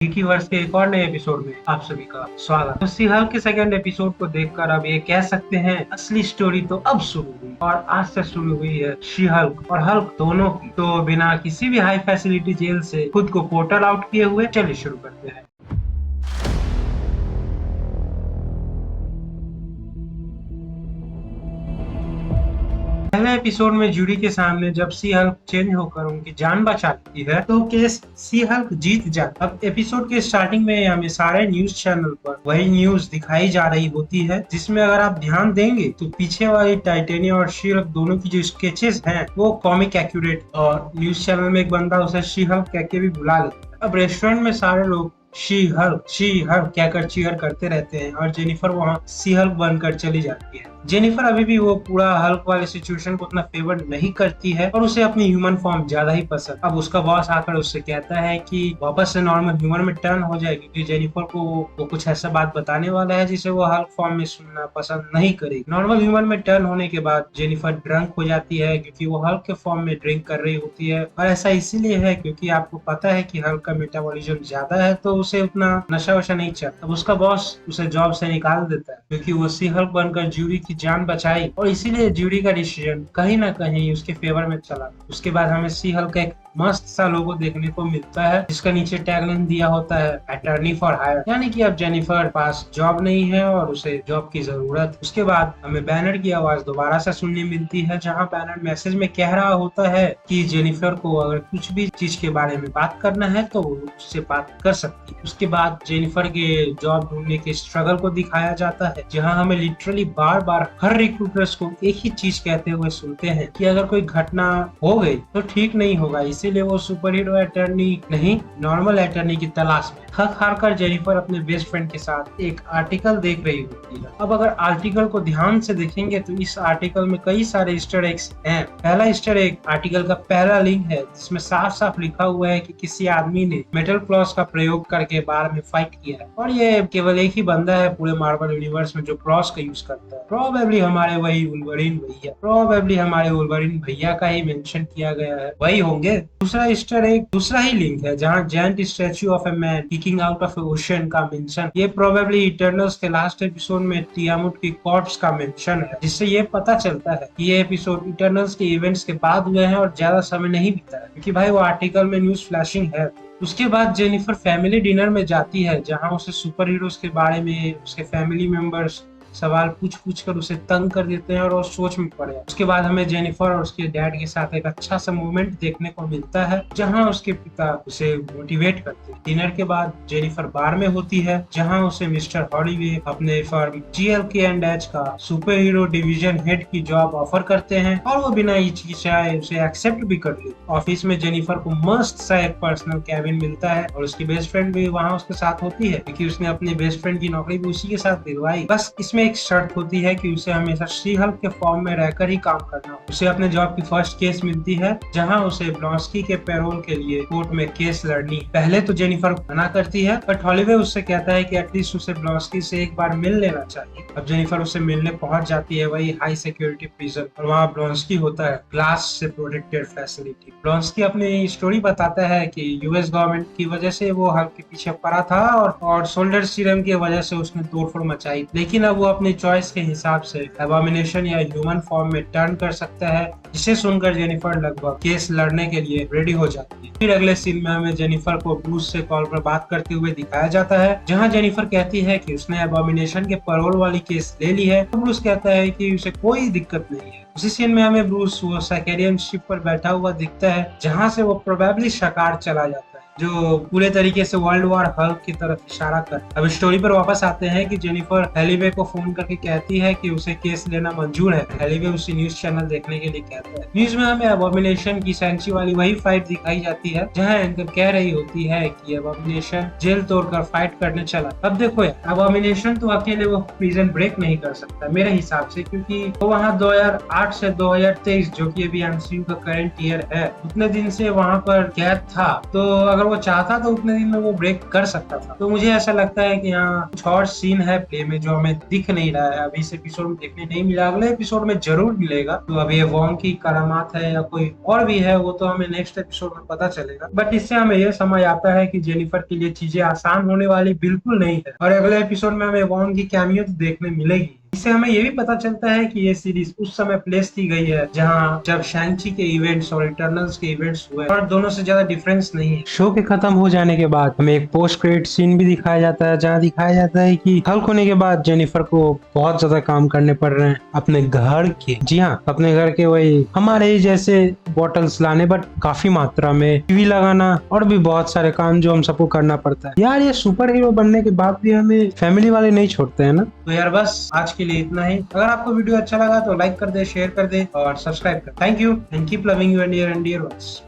Vicky verse के एक और नए एपिसोड में आप सभी का स्वागत। तो सी हल्क के सेकंड एपिसोड को देखकर अब ये कह सकते हैं असली स्टोरी तो अब शुरू हुई और आज से शुरू हुई है शी हल्क और हल्क दोनों की। तो बिना किसी भी हाई फैसिलिटी जेल से खुद को पोर्टल आउट किए हुए चलिए शुरू करते हैं। पहले एपिसोड में जूडी के सामने जब सी हल्क चेंज होकर उनकी जान बचा लेती है तो केस सी हल्क जीत जाता है। अब एपिसोड के स्टार्टिंग में हमें सारे न्यूज चैनल पर वही न्यूज दिखाई जा रही होती है, जिसमें अगर आप ध्यान देंगे तो पीछे वाली टाइटेनिया और शी हल्क दोनों की जो स्केचेस हैं वो कॉमिक एक्यूरेट, और न्यूज चैनल में एक बंदा उसे शी हल्क कह के भी बुला लेता है। अब रेस्टोरेंट में सारे लोग शी हल्क कहकर चीयर करते रहते हैं और जेनिफर वहाँ सी हल्क बनकर चली जाती है। जेनिफर अभी भी वो पूरा हल्क वाले सिचुएशन को उतना फेवर नहीं करती है और उसे अपनी ह्यूमन फॉर्म ज्यादा ही पसंद। अब उसका बॉस आकर उससे कहता है कि वापस से नॉर्मल ह्यूमन में टर्न हो जाए, क्योंकि जेनिफर को वो कुछ ऐसा बात बताने वाला है जिसे वो हल्क फॉर्म में सुनना पसंद नहीं करेगी। नॉर्मल ह्यूमन में टर्न होने के बाद जेनिफर ड्रंक हो जाती है, क्योंकि वो हल्क के फॉर्म में ड्रिंक कर रही होती है। और ऐसा इसीलिए है क्योंकि आपको पता है कि हल्क का मेटाबॉलिज्म ज्यादा है तो उसे उतना नशा वशा नहीं चढ़ता। अब उसका बॉस उसे जॉब से निकाल देता है क्योंकि वो सी हल्क बनकर जूडी की जान बचाई, और इसीलिए जूडी का डिसीजन कहीं ना कहीं उसके फेवर में चला। उसके बाद हमें सी हल्क का एक मस्त सा लोगो देखने को मिलता है जिसका नीचे टैगलाइन दिया होता है अटॉर्नी फॉर हायर, यानी कि अब जेनिफर पास जॉब नहीं है और उसे जॉब की जरूरत। उसके बाद हमें बैनर की आवाज दोबारा से सुनने मिलती है, जहां बैनर मैसेज में कह रहा होता है कि जेनिफर को अगर कुछ भी चीज के बारे में बात करना है तो वो उससे बात कर सकती है। उसके बाद जेनिफर के जॉब ढूंढने के स्ट्रगल को दिखाया जाता है, जहां हमें लिटरली बार बार हर रिक्रूटर्स को एक ही चीज कहते हुए सुनते हैं कि अगर कोई घटना हो गई तो ठीक नहीं होगा, इसीलिए वो सुपर हीरो अटर्नी नहीं नॉर्मल अटर्नी की तलाश में। थक हार कर जेनिफर अपने बेस्ट फ्रेंड के साथ एक आर्टिकल देख रही होती है। अब अगर आर्टिकल को ध्यान से देखेंगे तो इस आर्टिकल में कई सारे ईस्टर एग्स हैं। पहला ईस्टर एग आर्टिकल का पहला लिंक है जिसमें साफ साफ लिखा हुआ है कि किसी आदमी ने मेटल क्लॉस का प्रयोग करके बार में फाइट किया है, और ये केवल एक ही बंदा है पूरे मार्वल यूनिवर्स में जो क्लॉस का यूज करता है। प्रोबेबली हमारे वही वुल्वरीन भैया का ही मेंशन किया गया है, वही होंगे। दूसरा ईस्टर एग दूसरा ही लिंक है जहाँ giant statue of a man kicking out of ocean का मेंशन, ये प्रोबेबली इटर्नल्स के लास्ट एपिसोड में टियामुट की कॉर्प्स का मेंशन है, जिससे ये पता चलता है कि ये एपिसोड इटर्नल्स के इवेंट्स के बाद हुए हैं और ज्यादा समय नहीं बीता है, क्योंकि भाई वो आर्टिकल में न्यूज फ्लैशिंग है। उसके बाद जेनिफर फैमिली डिनर में जाती है, जहां उसे सुपर हीरोज के बारे में उसके फैमिली मेंबर्स सवाल पूछ कर उसे तंग कर देते हैं और वो सोच में पड़ जाता है। उसके बाद हमें जेनिफर और उसके डैड के साथ एक अच्छा सा मोमेंट देखने को मिलता है, जहां उसके पिता उसे मोटिवेट करते हैं। डिनर के बाद जेनिफर बार में होती है, जहां उसे मिस्टर हॉलीवे अपने फर्म GLK&H का सुपर हीरो डिवीजन हेड की जॉब ऑफर करते हैं, और वो बिना हिचकिचाए उसे एक्सेप्ट भी कर लेते। ऑफिस में जेनिफर को मस्त सा एक पर्सनल कैबिन मिलता है और उसकी बेस्ट फ्रेंड भी वहाँ उसके साथ होती है, क्योंकि उसने अपनी बेस्ट फ्रेंड की नौकरी भी उसी के साथ दिलवाई। बस इसमें एक शर्त होती है कि उसे हमेशा शी हल्क के फॉर्म में रहकर ही काम करना। उसे अपने जॉब की फर्स्ट केस मिलती है, जहां उसे ब्लॉन्स्की के पैरोल के लिए कोर्ट में केस लड़नी। पहले तो जेनिफर मना करती है, बट हॉलीवे उससे कहता है कि एटलीस्ट उसे ब्लॉन्स्की से एक बार मिल लेना चाहिए। अब जेनिफर उससे मिलने पहुंच जाती है वही हाई सिक्योरिटी प्रिजन, और वहाँ ब्लॉन्स्की होता है ग्लास से प्रोटेक्टेड फैसिलिटी। ब्लॉन्स्की अपनी स्टोरी बताता है कि यूएस गवर्नमेंट की वजह से वो हल्क के पीछे पड़ा था और सोल्डर सीरम की वजह से उसने तोड़फोड़ मचाई, लेकिन अब वो अपनी चॉइस के हिसाब से एबॉमिनेशन या ह्यूमन फॉर्म में टर्न कर सकता है, जिसे सुनकर जेनिफर लगभग केस लड़ने के लिए रेडी हो जाती है। फिर अगले सीन में हमें जेनिफर को ब्रूस से कॉल पर बात करते हुए दिखाया जाता है, जहां जेनिफर कहती है कि उसने एबॉमिनेशन के पैरोल वाली केस ले ली है, तो ब्रूस कहता है कि उसे कोई दिक्कत नहीं है। उसी सीन में हमें ब्रूस वो साइकेरियन शिप पर बैठा हुआ दिखता है, जहां से वो प्रोबेबली शिकार चला जाता है, जो पूरे तरीके से वर्ल्ड वॉर हल्क की तरफ इशारा कर। अब स्टोरी पर वापस आते हैं कि जेनिफर हेलीवे को फोन करके कहती है कि उसे केस लेना मंजूर है। हेलीवे उसे न्यूज चैनल देखने के लिए कहता है। न्यूज में हमें एबॉमिनेशन की सेंची वाली वही फाइट दिखाई जाती है, जहां एंकर कह रही होती है कि एबॉमिनेशन जेल तोड़कर फाइट करने चला। अब देखो यार, एबॉमिनेशन तो अकेले वो प्रिजन ब्रेक नहीं कर सकता मेरे हिसाब से, क्योंकि वो वहाँ 2008 से 2023 जो कि अभी MCU का करंट ईयर है, उतने दिन से वहाँ पर कैद था। तो अगर वो चाहता तो उतने दिन में वो ब्रेक कर सकता था। तो मुझे ऐसा लगता है कि यहाँ कुछ और सीन है प्ले में जो हमें दिख नहीं रहा है, अभी इस एपिसोड में देखने नहीं मिला, अगले एपिसोड में जरूर मिलेगा। तो अब ये वॉन्ग की करामात है या कोई और भी है वो तो हमें नेक्स्ट एपिसोड में पता चलेगा। बट इससे हमें यह समझ आता है कि जेनिफर के लिए चीजें आसान होने वाली बिल्कुल नहीं है, और अगले एपिसोड में हमें वॉन्ग की कैमियो देखने मिलेगी। इससे हमें ये भी पता चलता है कि ये सीरीज उस समय प्लेस की गई है जहां जब शैंग-ची के इवेंट्स और इटर्नल्स के इवेंट्स हुए, और दोनों से ज्यादा डिफरेंस नहीं है। शो के खत्म हो जाने के बाद हमें एक पोस्ट क्रेडिट सीन भी दिखाया जाता है जहां दिखाया जाता है कि हल्क होने के बाद जेनिफर को बहुत ज्यादा काम करने पड़ रहे हैं अपने घर के। जी हाँ, अपने घर के वही हमारे ही जैसे बॉटल्स लाने, बट काफी मात्रा में, टीवी लगाना और भी बहुत सारे काम जो हम सबको करना पड़ता है। यार ये सुपर हीरो बनने के बाद भी हमें फैमिली वाले नहीं छोड़ते हैं ना। तो यार बस आज के लिए इतना ही। अगर आपको वीडियो अच्छा लगा तो लाइक कर दे, शेयर कर दे और सब्सक्राइब कर। Thank you and keep loving you and dear once.